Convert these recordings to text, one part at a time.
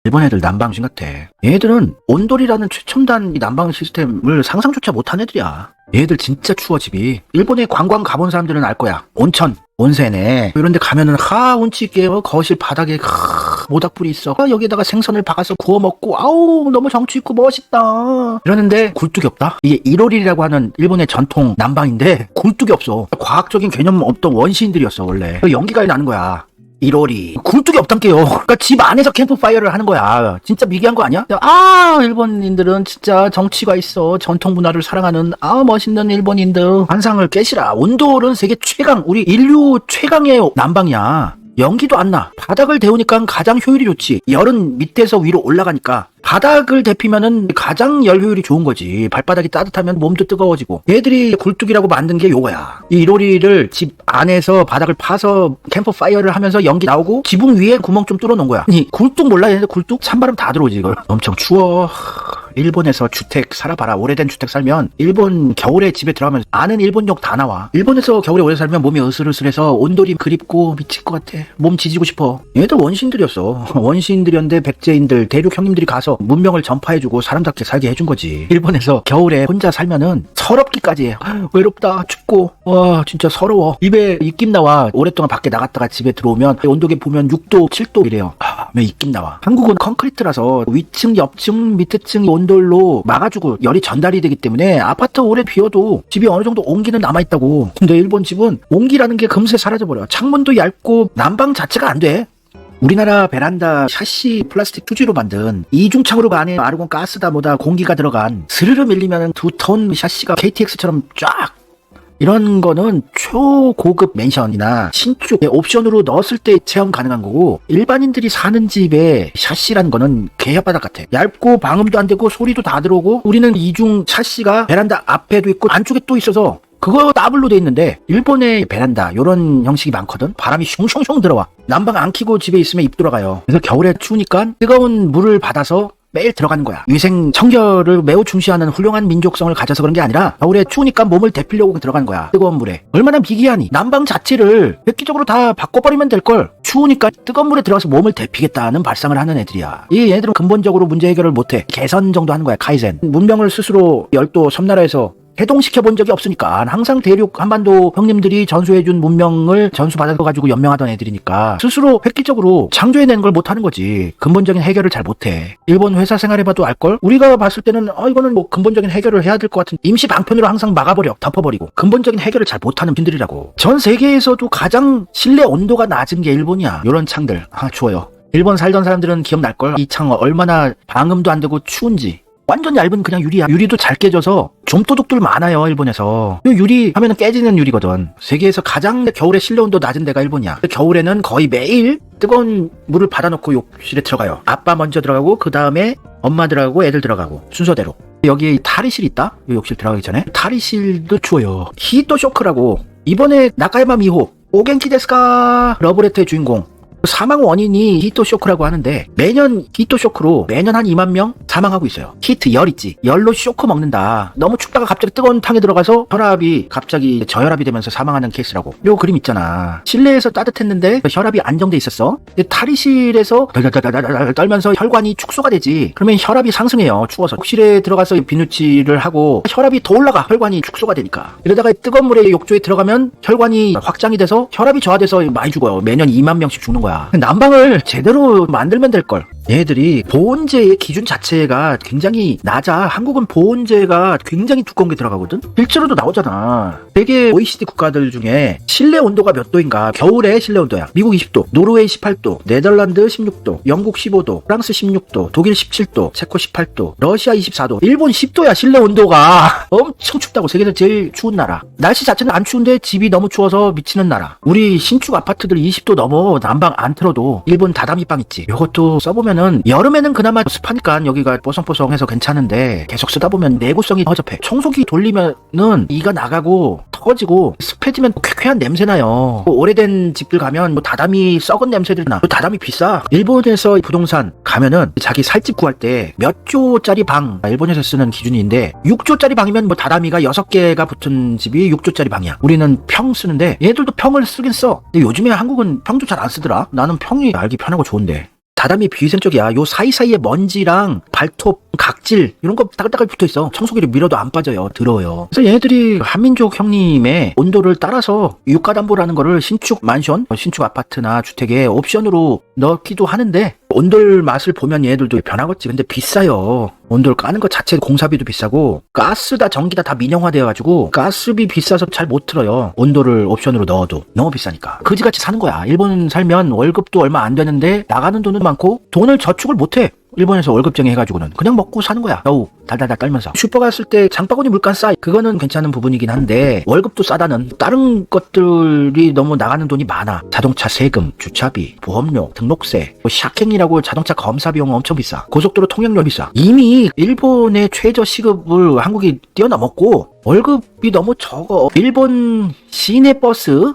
일본 애들 난방신 같아. 얘들은 온돌이라는 최첨단 이 난방 시스템을 상상조차 못한 애들이야. 얘들 진짜 추워 집이. 일본에 관광 가본 사람들은 알 거야. 온천, 온泉에 이런 데 가면은 운치 있게 거실 바닥에 모닥불이 있어. 여기에다가 생선을 박아서 구워 먹고 아우 너무 정치 있고 멋있다 이러는데 굴뚝이 없다. 이게 일요일이라고 하는 일본의 전통 난방인데 굴뚝이 없어. 과학적인 개념 없던 원시인들이었어 원래. 연기가 나는 거야. 일요일이 굴뚝이 없단게요. 그러니까 집 안에서 캠프파이어를 하는 거야. 진짜 미개한 거 아니야? 일본인들은 진짜 정치가 있어. 전통 문화를 사랑하는 멋있는 일본인들. 환상을 깨시라. 온돌은 세계 최강, 우리 인류 최강의 난방이야. 연기도 안 나. 바닥을 데우니까 가장 효율이 좋지. 열은 밑에서 위로 올라가니까 바닥을 데피면은 가장 열 효율이 좋은 거지. 발바닥이 따뜻하면 몸도 뜨거워지고. 얘들이 굴뚝이라고 만든 게 요거야. 이 일요리를 집 안에서 바닥을 파서 캠프파이어를 하면서 연기 나오고 지붕 위에 구멍 좀 뚫어 놓은 거야. 아니 굴뚝 몰라? 얘네들 굴뚝? 찬바람 다 들어오지 이걸. 엄청 추워. 일본에서 주택 살아봐라. 오래된 주택 살면 일본 겨울에 집에 들어가면 아는 일본역 다 나와. 일본에서 겨울에 오래 살면 몸이 으슬으슬해서 온돌이 그립고 미칠 것 같아. 몸 지지고 싶어. 얘들 원시인들이었어. 원시인들이었는데 백제인들 대륙 형님들이 가서 문명을 전파해주고 사람답게 살게 해준 거지. 일본에서 겨울에 혼자 살면은 서럽기까지 해. 외롭다 춥고 와 진짜 서러워. 입에 입김 나와. 오랫동안 밖에 나갔다가 집에 들어오면 온도계 보면 6도 7도 이래요. 입김 나와. 한국은 콘크리트라서 위층 옆층 밑에 층 온돌로 막아주고 열이 전달이 되기 때문에 아파트 오래 비워도 집이 어느 정도 온기는 남아있다고. 근데 일본 집은 온기라는 게 금세 사라져버려. 창문도 얇고 난방 자체가 안 돼. 우리나라 베란다 샤시 플라스틱 투지로 만든 이중창으로 안에 아르곤 가스다 뭐다 공기가 들어간 스르르 밀리면 2톤 샤시가 KTX처럼 쫙 이런 거는 초고급 맨션이나 신축 옵션으로 넣었을 때 체험 가능한 거고 일반인들이 사는 집에 샤시라는 거는 개혓바닥 같아. 얇고 방음도 안 되고 소리도 다 들어오고 우리는 이중 샤시가 베란다 앞에도 있고 안쪽에 또 있어서 그거 더블로 돼 있는데 일본의 베란다 요런 형식이 많거든. 바람이 슝슝슝 들어와. 난방 안 켜고 집에 있으면 입 돌아가요. 그래서 겨울에 추우니까 뜨거운 물을 받아서 매일 들어가는 거야. 위생 청결을 매우 중시하는 훌륭한 민족성을 가져서 그런 게 아니라 겨울에 추우니까 몸을 데피려고 들어가는 거야. 뜨거운 물에. 얼마나 미개하니. 난방 자체를 획기적으로 다 바꿔버리면 될걸. 추우니까 뜨거운 물에 들어가서 몸을 데피겠다는 발상을 하는 애들이야. 이 얘네들은 근본적으로 문제 해결을 못해. 개선 정도 하는 거야. 카이센. 문명을 스스로 열도 섬나라에서 해동시켜본 적이 없으니까 항상 대륙 한반도 형님들이 전수해준 문명을 전수받아가지고 연명하던 애들이니까 스스로 획기적으로 창조해낸 걸 못하는 거지. 근본적인 해결을 잘 못해. 일본 회사 생활해봐도 알걸? 우리가 봤을 때는 이거는 뭐 근본적인 해결을 해야 될 것 같은 임시 방편으로 항상 막아버려. 덮어버리고. 근본적인 해결을 잘 못하는 분들이라고. 전 세계에서도 가장 실내 온도가 낮은 게 일본이야. 요런 창들. 추워요. 일본 살던 사람들은 기억날걸? 이 창 얼마나 방음도 안 되고 추운지. 완전 얇은 그냥 유리야. 유리도 잘 깨져서 좀도둑들 많아요 일본에서. 유리 하면은 깨지는 유리거든. 세계에서 가장 겨울에 실내 온도 낮은 데가 일본이야. 겨울에는 거의 매일 뜨거운 물을 받아놓고 욕실에 들어가요. 아빠 먼저 들어가고 그 다음에 엄마 들어가고 애들 들어가고 순서대로. 여기 탈의실 있다? 욕실 들어가기 전에 탈의실도 추워요. 히토 쇼크라고. 이번에 나카야마 미호 오겐키 데스까 러브레터의 주인공 사망 원인이 히토쇼크라고 하는데 매년 히토쇼크로 매년 한 2만 명 사망하고 있어요. 히트 열 있지. 열로 쇼크 먹는다. 너무 춥다가 갑자기 뜨거운 탕에 들어가서 혈압이 갑자기 저혈압이 되면서 사망하는 케이스라고. 요 그림 있잖아. 실내에서 따뜻했는데 혈압이 안정돼 있었어. 근데 탈의실에서 덜덜덜덜 떨면서 혈관이 축소가 되지. 그러면 혈압이 상승해요. 추워서. 욕실에 들어가서 비누칠을 하고 혈압이 더 올라가. 혈관이 축소가 되니까. 이러다가 뜨거운 물에 욕조에 들어가면 혈관이 확장이 돼서 혈압이 저하돼서 많이 죽어요. 매년 2만 명씩 죽는 거야. 난방을 제대로 만들면 될걸. 얘들이 보온재의 기준 자체가 굉장히 낮아. 한국은 보온재가 굉장히 두꺼운 게 들어가거든. 실제로도 나오잖아. 세계 OECD 국가들 중에 실내 온도가 몇 도인가. 겨울에 실내 온도야. 미국 20도, 노르웨이 18도, 네덜란드 16도, 영국 15도, 프랑스 16도, 독일 17도, 체코 18도, 러시아 24도, 일본 10도야 실내 온도가. 엄청 춥다고. 세계에서 제일 추운 나라. 날씨 자체는 안 추운데 집이 너무 추워서 미치는 나라. 우리 신축 아파트들 20도 넘어 난방 안 틀어도 일본 다다미방 있지. 요것도 써보면 하면은 여름에는 그나마 습하니까 여기가 뽀송뽀송해서 괜찮은데 계속 쓰다 보면 내구성이 허접해. 청소기 돌리면은 이가 나가고 터지고 습해지면 쾌쾌한 냄새 나요. 오래된 집들 가면 다다미 썩은 냄새들 나. 다다미 비싸. 일본에서 부동산 가면은 자기 살집 구할 때 몇 조짜리 방, 일본에서 쓰는 기준인데 6조짜리 방이면 다다미가 6개가 붙은 집이 6조짜리 방이야. 우리는 평 쓰는데 얘들도 평을 쓰긴 써. 근데 요즘에 한국은 평도 잘 안 쓰더라. 나는 평이 알기 편하고 좋은데. 다다미 비위생적이야. 요 사이사이에 먼지랑 발톱, 각질 이런 거 따글따글 붙어있어. 청소기를 밀어도 안 빠져요. 더러워요. 그래서 얘네들이 한민족 형님의 온도를 따라서 유가담보라는 거를 신축 만션, 신축 아파트나 주택에 옵션으로 넣기도 하는데 온돌 맛을 보면 얘네들도 변하겠지. 근데 비싸요. 온돌 까는 것 자체 공사비도 비싸고 가스다 전기다 다 민영화되어가지고 가스비 비싸서 잘 못 틀어요. 온돌을 옵션으로 넣어도 너무 비싸니까 그지같이 사는 거야. 일본 살면 월급도 얼마 안 되는데 나가는 돈은 많고 돈을 저축을 못해. 일본에서 월급쟁이 해가지고는 그냥 먹고 사는 거야. 여우 달달달 떨면서 슈퍼 갔을 때 장바구니 물감 싸. 그거는 괜찮은 부분이긴 한데 월급도 싸다는 다른 것들이 너무 나가는 돈이 많아. 자동차 세금, 주차비, 보험료, 등록세, 샤킹이라고 자동차 검사 비용 엄청 비싸. 고속도로 통행료 비싸. 이미 일본의 최저 시급을 한국이 뛰어넘었고 월급이 너무 적어. 일본 시내버스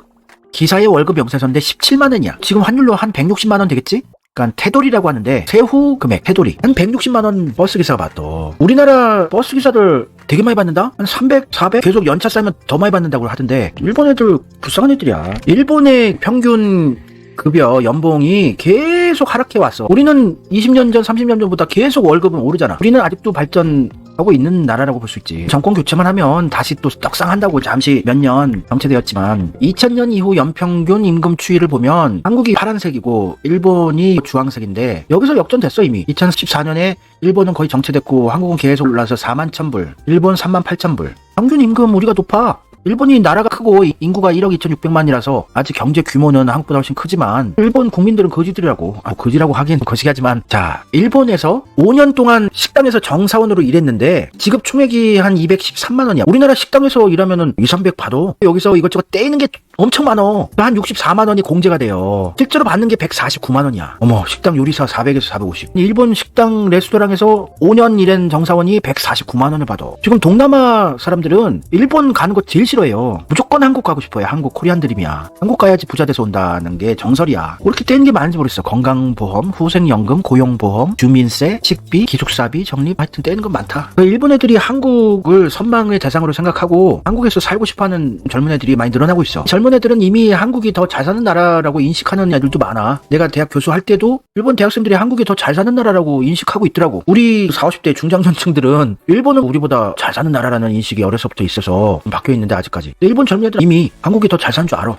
기사의 월급 명세서인데 17만 원이야. 지금 환율로 한 160만 원 되겠지? 그러니까 태돌이라고 하는데 세후 금액 태돌이 한 160만 원 버스 기사가 받어. 우리나라 버스 기사들 되게 많이 받는다? 한 300, 400 계속 연차 쌓이면 더 많이 받는다고 하던데 일본 애들 불쌍한 애들이야. 일본의 평균 급여 연봉이 계속 하락해 왔어. 우리는 20년 전 30년 전보다 계속 월급은 오르잖아. 우리는 아직도 발전하고 있는 나라라고 볼 수 있지. 정권 교체만 하면 다시 또 떡상한다고 잠시 몇 년 정체되었지만 2000년 이후 연평균 임금 추이를 보면 한국이 파란색이고 일본이 주황색인데 여기서 역전됐어. 이미 2014년에 일본은 거의 정체됐고 한국은 계속 올라서 41,000불, 일본 38,000불. 평균 임금 우리가 높아. 일본이 나라가 크고 인구가 1억 2,600만이라서 아직 경제 규모는 한국보다 훨씬 크지만 일본 국민들은 거지들이라고. 거지라고 하긴 거시기하지만 자, 일본에서 5년 동안 식당에서 정사원으로 일했는데 지급 총액이 한 213만 원이야. 우리나라 식당에서 일하면은 200-300 받아. 여기서 이것저것 떼이는 게 엄청 많어. 한 64만 원이 공제가 돼요. 실제로 받는 게 149만 원이야. 어머, 식당 요리사 400에서 450. 일본 식당 레스토랑에서 5년 일한 정사원이 149만 원을 받아. 지금 동남아 사람들은 일본 가는 거 제일 싫어해요. 무조건 한국 가고 싶어요. 한국 코리안 드림이야. 한국 가야지 부자 돼서 온다는 게 정설이야. 왜 이렇게 떼는 게 많은지 모르겠어. 건강보험, 후생연금, 고용보험, 주민세, 식비, 기숙사비, 적립, 하여튼 떼는 건 많다. 일본 애들이 한국을 선망의 대상으로 생각하고 한국에서 살고 싶어하는 젊은 애들이 많이 늘어나고 있어. 젊은 애들은 이미 한국이 더 잘 사는 나라라고 인식하는 애들도 많아. 내가 대학 교수할 때도 일본 대학생들이 한국이 더 잘 사는 나라라고 인식하고 있더라고. 우리 40, 50대 중장년층들은 일본은 우리보다 잘 사는 나라라는 인식이 어려서부터 있어서 바뀌어 있는데 아직까지. 일본 젊은 애들은 이미 한국이 더 잘 사는 줄 알아.